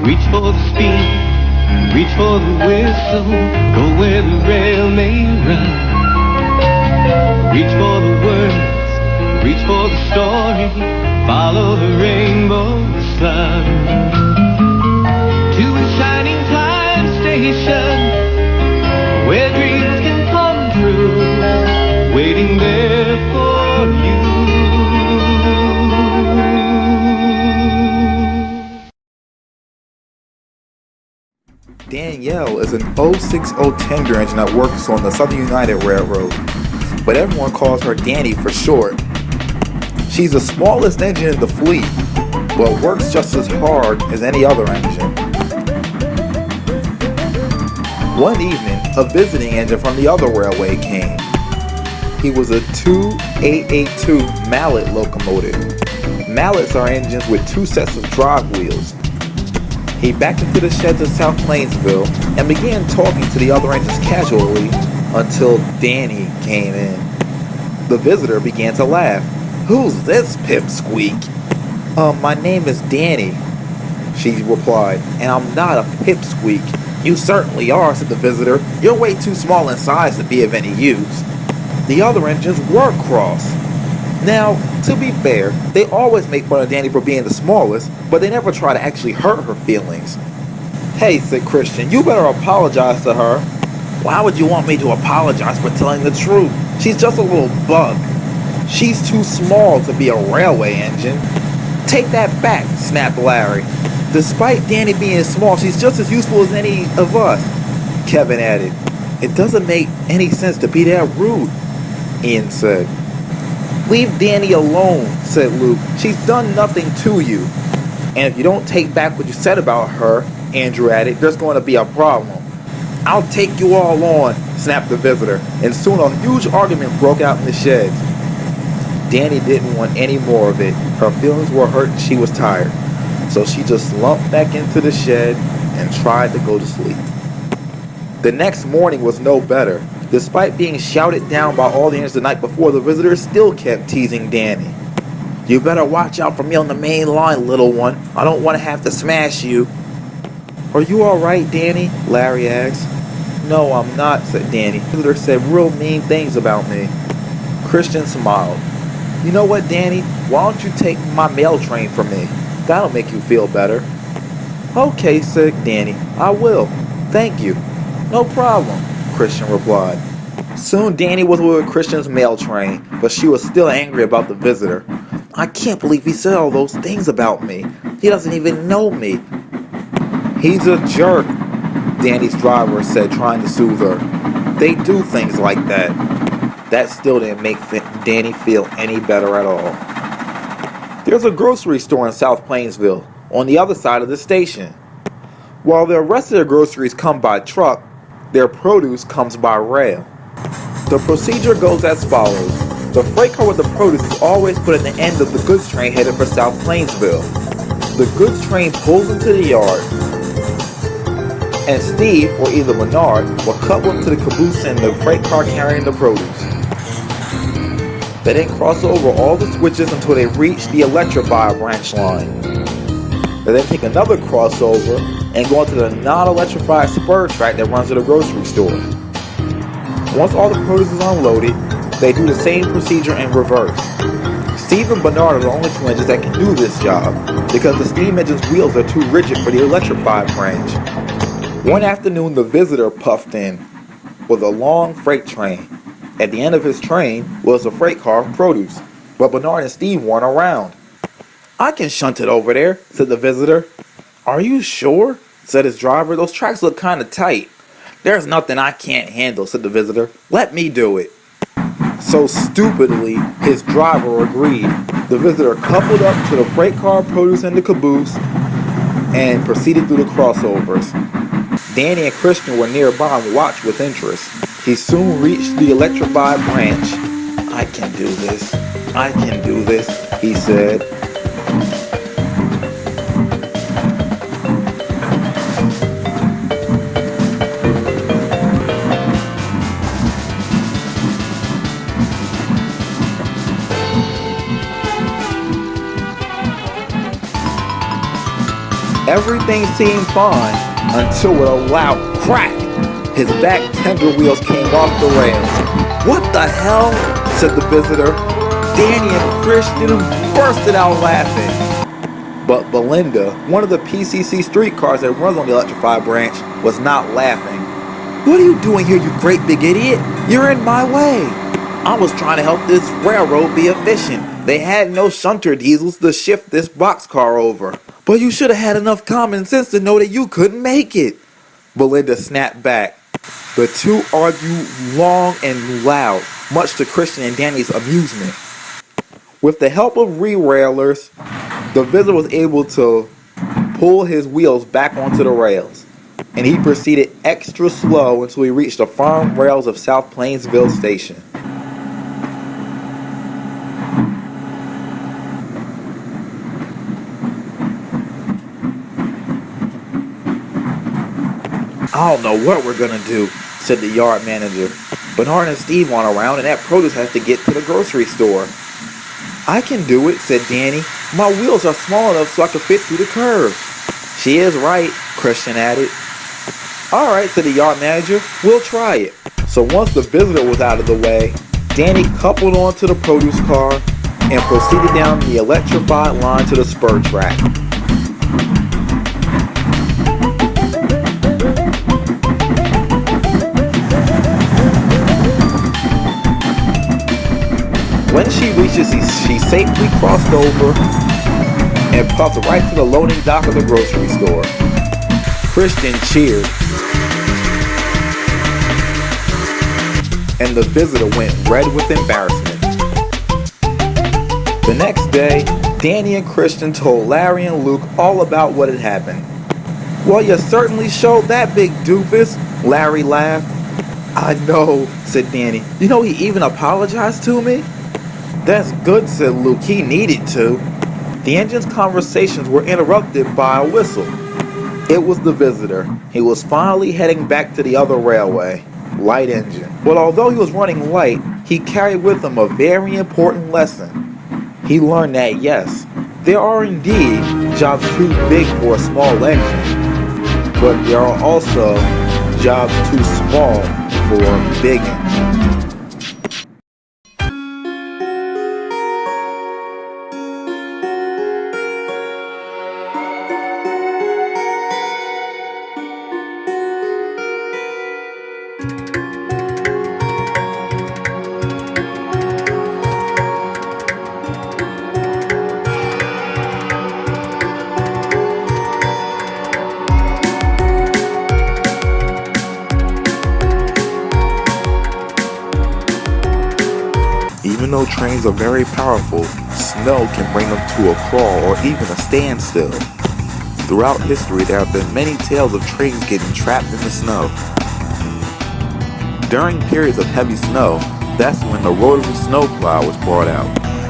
Reach for the speed, reach for the whistle, go where the rail may run. Reach for the words, reach for the story, follow the rainbow sun. To a shining time station, where dreams can come true, waiting there for you. Danielle is an 060 tender engine that works on the Southern United Railroad, but everyone calls her Dani for short. She's the smallest engine in the fleet, but works just as hard as any other engine. One evening, a visiting engine from the other railway came. He was a 2882 Mallet locomotive. Mallets are engines with two sets of drive wheels. He backed into the sheds of South Plainsville and began talking to the other engines casually until Dani came in. The visitor began to laugh. "Who's this pipsqueak?" My name is Dani," she replied, "and I'm not a pipsqueak." "You certainly are," said the visitor. "You're way too small in size to be of any use." The other engines were cross. Now, to be fair, they always make fun of Dani for being the smallest, but they never try to actually hurt her feelings. "Hey," said Christian, "you better apologize to her." "Why would you want me to apologize for telling the truth? She's just a little bug." "She's too small to be a railway engine." "Take that back," snapped Larry. "Despite Dani being small, she's just as useful as any of us," Kevin added. "It doesn't make any sense to be that rude," Ian said. "Leave Dani alone," said Luke. "She's done nothing to you." "And if you don't take back what you said about her," Andrew added, "there's going to be a problem." "I'll take you all on," snapped the visitor, and soon a huge argument broke out in the sheds. Dani didn't want any more of it. Her feelings were hurt and she was tired, so she just slumped back into the shed and tried to go to sleep. The next morning was no better. Despite being shouted down by all the engines the night before, the visitors still kept teasing Dani. "You better watch out for me on the main line, little one. I don't want to have to smash you." "Are you alright, Dani?" Larry asked. "No, I'm not," said Dani. "The visitor said real mean things about me." Christian smiled. "You know what, Dani? Why don't you take my mail train from me? That'll make you feel better." "Okay," said Dani. "I will. Thank you." "No problem," Christian replied. Soon Dani was with Christian's mail train, but she was still angry about the visitor. "I can't believe he said all those things about me. He doesn't even know me." "He's a jerk," Dani's driver said, trying to soothe her. "They do things like that." That still didn't make Dani feel any better at all. There's a grocery store in South Plainsville, on the other side of the station. While the rest of their groceries come by truck, their produce comes by rail. The procedure goes as follows. The freight car with the produce is always put at the end of the goods train headed for South Plainsville. The goods train pulls into the yard, and Steve, or either Bernard, will couple up to the caboose in the freight car carrying the produce. They then cross over all the switches until they reach the electrified branch line. They then take another crossover and go onto the non-electrified spur track that runs to the grocery store. Once all the produce is unloaded, they do the same procedure in reverse. Steve and Bernard are the only two engines that can do this job because the steam engine's wheels are too rigid for the electrified branch. One afternoon, the visitor puffed in with a long freight train. At the end of his train was a freight car of produce, but Bernard and Steve weren't around. "I can shunt it over there," said the visitor. "Are you sure?" said his driver. "Those tracks look kind of tight." "There's nothing I can't handle," said the visitor. "Let me do it." So stupidly, his driver agreed. The visitor coupled up to the freight car, produce, and the caboose and proceeded through the crossovers. Dani and Christian were nearby and watched with interest. He soon reached the electrified branch. "I can do this. I can do this," he said. Everything seemed fine until with a loud crack, his back tender wheels came off the rails. "What the hell?" said the visitor. Dani and Christian bursted out laughing. But Belinda, one of the PCC streetcars that runs on the electrified branch, was not laughing. "What are you doing here, you great big idiot? You're in my way. I was trying to help this railroad be efficient. They had no shunter diesels to shift this boxcar over. But you should have had enough common sense to know that you couldn't make it," Belinda snapped back. The two argued long and loud, much to Christian and Dani's amusement. With the help of re-railers, the visitor was able to pull his wheels back onto the rails, and he proceeded extra slow until he reached the firm rails of South Plainsville Station. "I don't know what we're gonna do," said the yard manager. "Bernard and Steve aren't around, and that produce has to get to the grocery store." "I can do it," said Dani. "My wheels are small enough so I can fit through the curves." "She is right," Christian added. "All right," said the yard manager. "We'll try it." So once the visitor was out of the way, Dani coupled onto the produce car and proceeded down the electrified line to the spur track. When she reached it, she safely crossed over and puffed right to the loading dock of the grocery store. Christian cheered, and the visitor went red with embarrassment. The next day, Dani and Christian told Larry and Luke all about what had happened. "Well, you certainly showed that big doofus," Larry laughed. "I know," said Dani. "You know, he even apologized to me." "That's good," said Luke. "He needed to." The engine's conversations were interrupted by a whistle. It was the visitor. He was finally heading back to the other railway. Light engine. But although he was running light, he carried with him a very important lesson. He learned that yes, there are indeed jobs too big for a small engine, but there are also jobs too small for a big engine. Even though trains are very powerful, snow can bring them to a crawl or even a standstill. Throughout history, there have been many tales of trains getting trapped in the snow. During periods of heavy snow, that's when the rotary snowplow was brought out.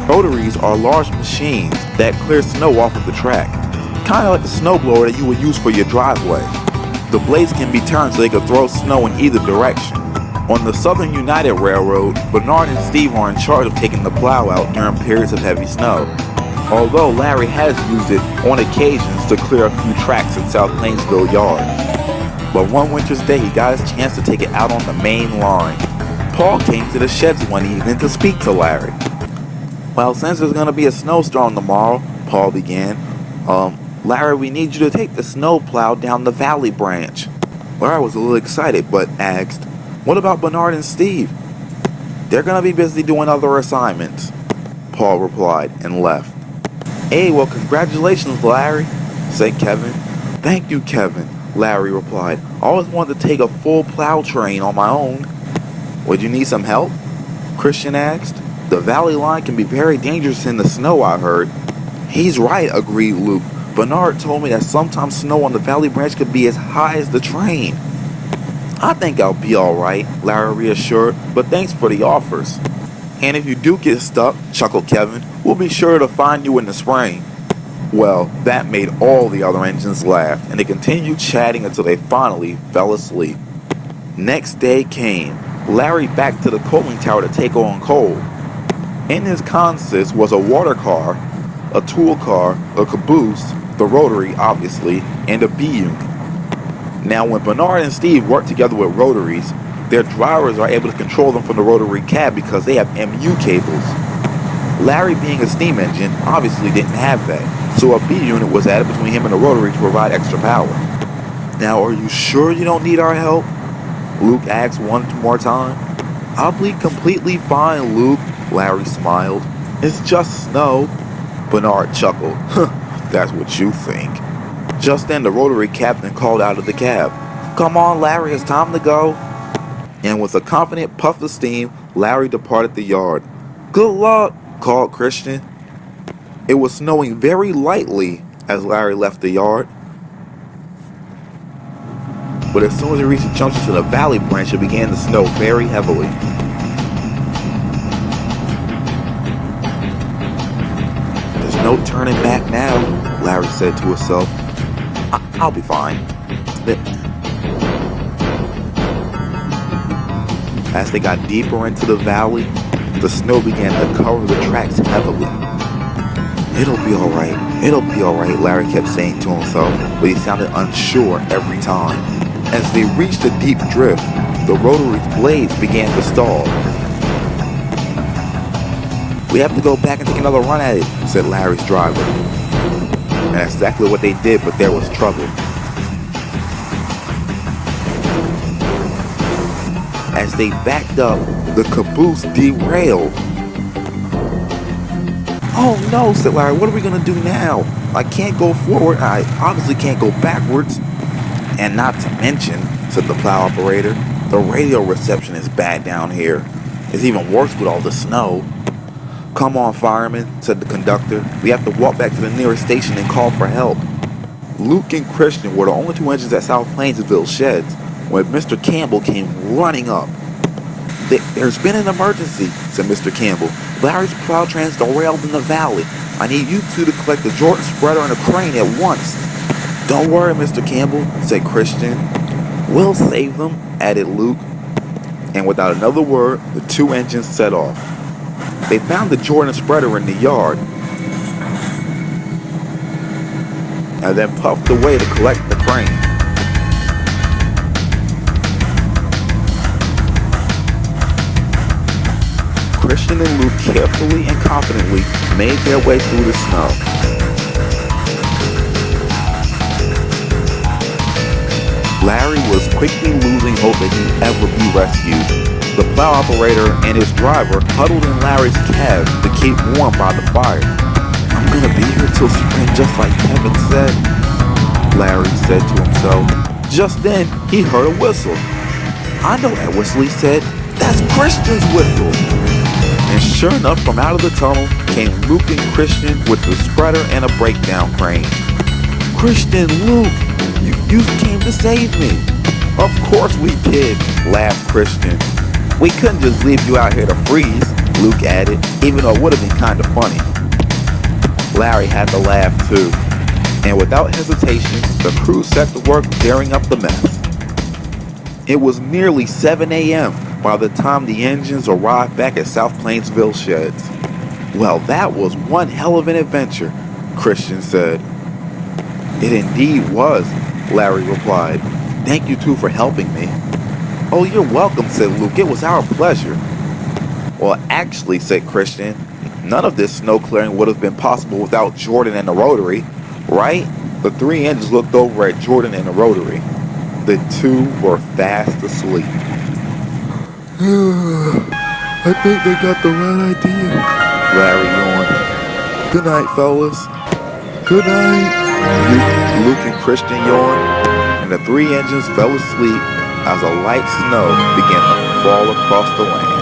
Rotaries are large machines that clear snow off of the track, kind of like the snowblower that you would use for your driveway. The blades can be turned so they can throw snow in either direction. On the Southern United Railroad, Bernard and Steve are in charge of taking the plow out during periods of heavy snow. Although Larry has used it on occasions to clear a few tracks in South Plainsville Yard. But one winter's day he got his chance to take it out on the main line. Paul came to the sheds one evening to speak to Larry. "Well, since there's going to be a snowstorm tomorrow," Paul began, "Larry, we need you to take the snow plow down the valley branch." Larry was a little excited, but asked, "What about Bernard and Steve?" "They're going to be busy doing other assignments," Paul replied and left. "Hey, well, congratulations, Larry," said Kevin. "Thank you, Kevin," Larry replied. "I always wanted to take a full plow train on my own." "Would you need some help?" Christian asked. "The valley line can be very dangerous in the snow, I heard." "He's right," agreed Luke. "Bernard told me that sometimes snow on the valley branch could be as high as the train." "I think I'll be alright," Larry reassured, "but thanks for the offers." "And if you do get stuck," chuckled Kevin, "we'll be sure to find you in the spring." Well, that made all the other engines laugh, and they continued chatting until they finally fell asleep. Next day came. Larry back to the coaling tower to take on coal. In his consist was a water car, a tool car, a caboose, the rotary, obviously, and a B unit. Now, when Bernard and Steve work together with rotaries, their drivers are able to control them from the rotary cab because they have MU cables. Larry, being a steam engine, obviously didn't have that, so a B unit was added between him and the rotary to provide extra power. Now, are you sure you don't need our help? Luke asked one more time. I'll be completely fine, Luke, Larry smiled. It's just snow. Bernard chuckled. That's what you think. Just then, the rotary captain called out of the cab. Come on, Larry, it's time to go. And with a confident puff of steam, Larry departed the yard. Good luck, called Christian. It was snowing very lightly as Larry left the yard. But as soon as he reached the junction to the valley branch, it began to snow very heavily. There's no turning back now, Larry said to himself. I'll be fine. As they got deeper into the valley, the snow began to cover the tracks heavily. It'll be alright, Larry kept saying to himself, but he sounded unsure every time. As they reached a deep drift, the rotary's blades began to stall. We have to go back and take another run at it, said Larry's driver. And that's exactly what they did, but there was trouble. As they backed up, the caboose derailed. Oh no, said Larry, what are we gonna do now? I can't go forward, I obviously can't go backwards. And not to mention, said the plow operator, the radio reception is bad down here. It's even worse with all the snow. Come on, fireman, said the conductor. We have to walk back to the nearest station and call for help. Luke and Christian were the only two engines at South Plainsville sheds when Mr. Campbell came running up. There's been an emergency, said Mr. Campbell. Larry's plow train's derailed in the valley. I need you two to collect the Jordan spreader and a crane at once. Don't worry, Mr. Campbell, said Christian. We'll save them, added Luke. And without another word, the two engines set off. They found the Jordan spreader in the yard and then puffed away to collect the crane. Christian and Luke carefully and confidently made their way through the snow. Larry was quickly losing hope that he'd ever be rescued. The plow operator and his driver huddled in Larry's cab to keep warm by the fire. I'm gonna be here till spring just like Kevin said, Larry said to himself. Just then, he heard a whistle. I know that whistle, he said. That's Christian's whistle. And sure enough, from out of the tunnel came Luke and Christian with the spreader and a breakdown crane. Christian, Luke, you came to save me. Of course we did, laughed Christian. We couldn't just leave you out here to freeze, Luke added, even though it would have been kind of funny. Larry had to laugh too. And without hesitation, the crew set to work clearing up the mess. It was nearly 7 a.m. by the time the engines arrived back at South Plainsville sheds. Well, that was one hell of an adventure, Christian said. It indeed was, Larry replied. Thank you two for helping me. Oh, you're welcome, said Luke. It was our pleasure. Well, actually, said Christian, none of this snow clearing would have been possible without Jordan and the rotary, right? The three engines looked over at Jordan and the rotary. The two were fast asleep. I think they got the right idea, Larry yawned. Good night, fellas. Good night. Luke and Christian yawned, and the three engines fell asleep as a light snow began to fall across the land.